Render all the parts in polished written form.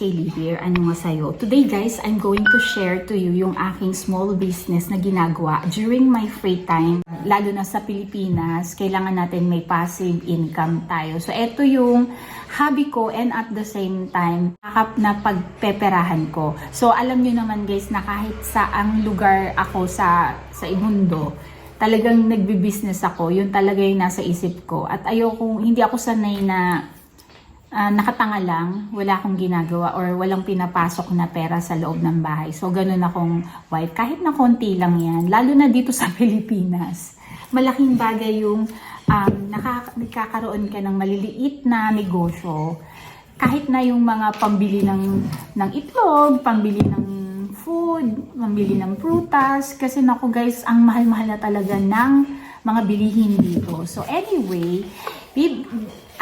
Kaylee here. Ano nga sa'yo? Today guys, I'm going to share to you yung aking small business na ginagawa during my free time. Lalo na sa Pilipinas, kailangan natin may passive income tayo. So ito yung hobby ko and at the same time, kakap na pagpeperahan ko. So alam nyo naman guys na kahit saang lugar ako sa mundo, talagang nagbi-business ako. Yun talaga yung nasa isip ko. At hindi ako sanay na nakatanga lang, wala akong ginagawa or walang pinapasok na pera sa loob ng bahay. So, ganun akong wife. Kahit na konti lang yan, lalo na dito sa Pilipinas, malaking bagay yung nakakaroon ka ng maliliit na negosyo. Kahit na yung mga pambili ng itlog, pambili ng food, pambili ng prutas. Kasi naku guys, ang mahal-mahal na talaga ng mga bilihin dito. So, anyway,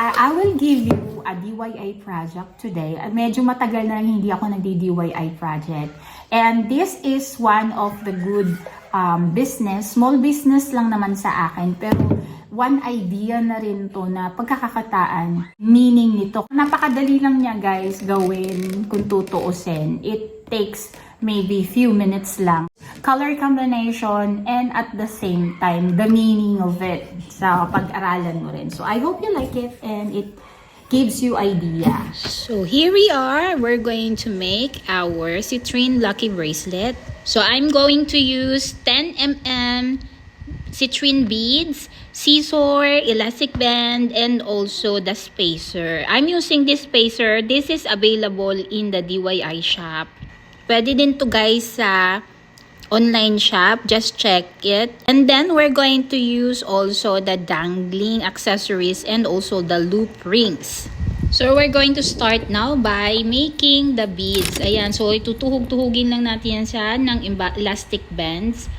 I will give you a DIY project today. Medyo matagal na lang hindi ako nagdi-DIY project. And this is one of the good business. Small business lang naman sa akin. Pero one idea na rin to na pagkakakataan. Meaning nito. Napakadali lang niya guys gawin kung tutuusin. It takes maybe few minutes lang. Color combination and at the same time the meaning of it sa pag-aralan mo rin. So I hope you like it and it gives you idea. So here we are. We're going to make our citrine lucky bracelet. So I'm going to use 10 mm citrine beads, scissor, elastic band, and also the spacer. I'm using this spacer. This is available in the DIY shop. Pwede din to guys sa online shop, just check it. And then we're going to use also the dangling accessories and also the loop rings. So we're going to start now by making the beads. Ayan, so itutuhog-tuhugin lang natin yan sa ng elastic bands.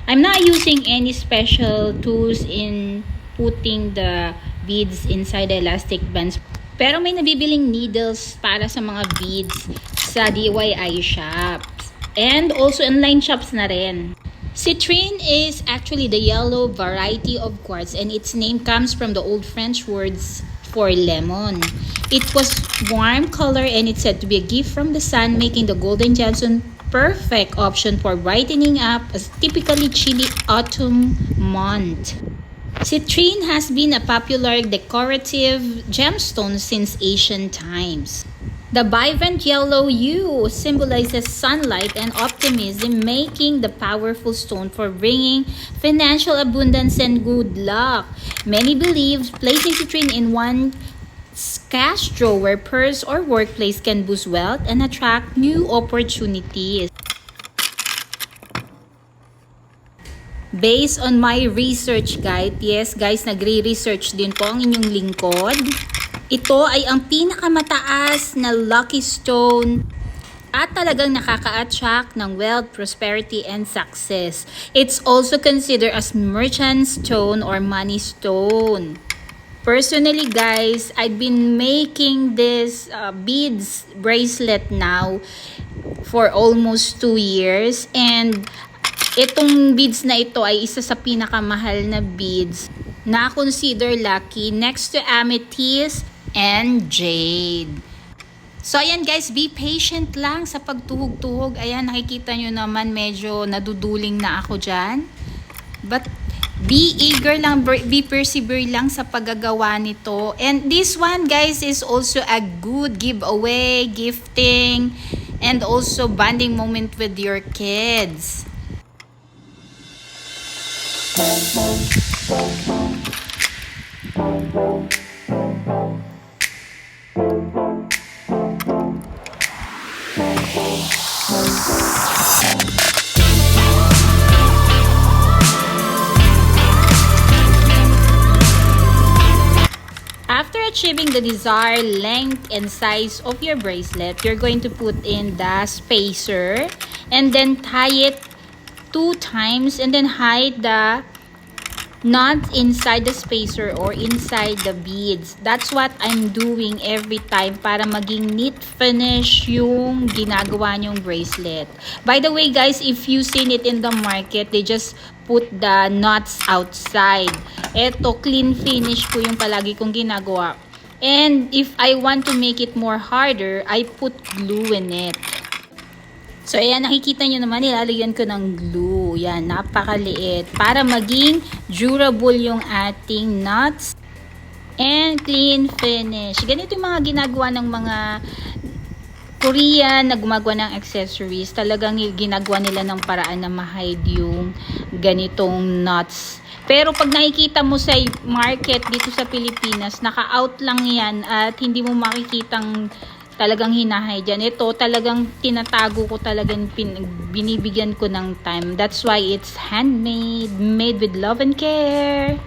I'm not using any special tools in putting the beads inside the elastic bands. Pero may nabibiling needles para sa mga beads sa DIY shops. And also online shops na rin. Citrine is actually the yellow variety of quartz and its name comes from the old French words for lemon. It was warm color and it's said to be a gift from the sun, making the golden gemstone perfect option for brightening up a typically chilly autumn month. Citrine has been a popular decorative gemstone since ancient times. The vibrant yellow hue symbolizes sunlight and optimism, making the powerful stone for bringing financial abundance and good luck. Many believe placing citrine in one's cash drawer, purse, or workplace can boost wealth and attract new opportunities. Based on my research guide, yes guys, nagre-research din po ang inyong lingkod. Ito ay ang pinakamataas na lucky stone at talagang nakaka-attract ng wealth, prosperity, and success. It's also considered as merchant stone or money stone. Personally guys, I've been making this beads bracelet now for almost 2 years. And itong beads na ito ay isa sa pinakamahal na beads na consider lucky next to amethyst and jade. So ayan guys, be patient lang sa pagtuhog-tuhog. Ayan, nakikita nyo naman medyo naduduling na ako dyan. But be eager lang, be persevere lang sa paggagawa nito. And this one guys is also a good giveaway, gifting, and also bonding moment with your kids. After achieving the desired length and size of your bracelet, you're going to put in the spacer and then tie it 2 times and then hide the knot inside the spacer or inside the beads. That's what I'm doing every time para maging neat finish yung ginagawa nyong bracelet. By the way guys, if you seen it in the market, they just put the knots outside. Eto, clean finish ko yung palagi kong ginagawa. And if I want to make it more harder, I put glue in it. So, ayan, nakikita nyo naman, nilalagyan ko ng glue. Yan, napakaliit. Para maging durable yung ating nuts. And clean finish. Ganito yung mga ginagawa ng mga Korean na gumagawa ng accessories. Talagang ginagawa nila ng paraan na ma-hide yung ganitong nuts. Pero pag nakikita mo sa market dito sa Pilipinas, naka-out lang yan at hindi mo makikitang talagang hinahide yan. Ito talagang tinatago ko, talagang binibigyan ko ng time. That's why it's handmade, made with love and care.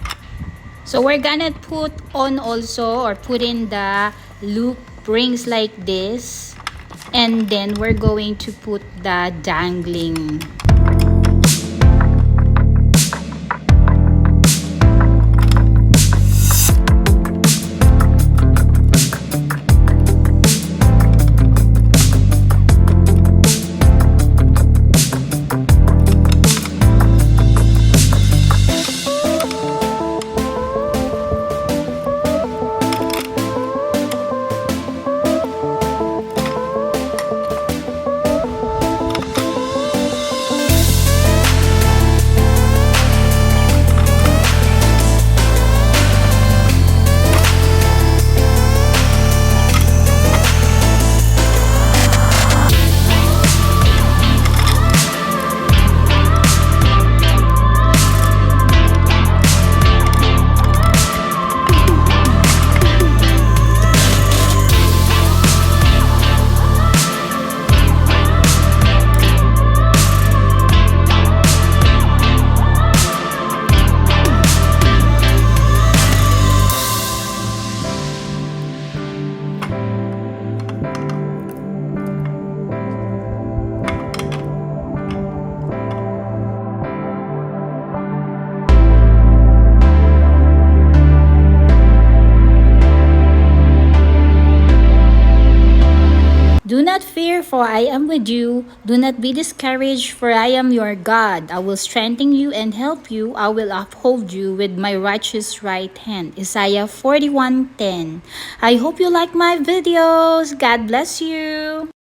So we're gonna put on also, or put in the loop rings like this. And then we're going to put the dangling. Do not fear, for I am with you. Do not be discouraged, for I am your God. I will strengthen you and help you. I will uphold you with my righteous right hand. Isaiah 41:10. I hope you like my videos. God bless you.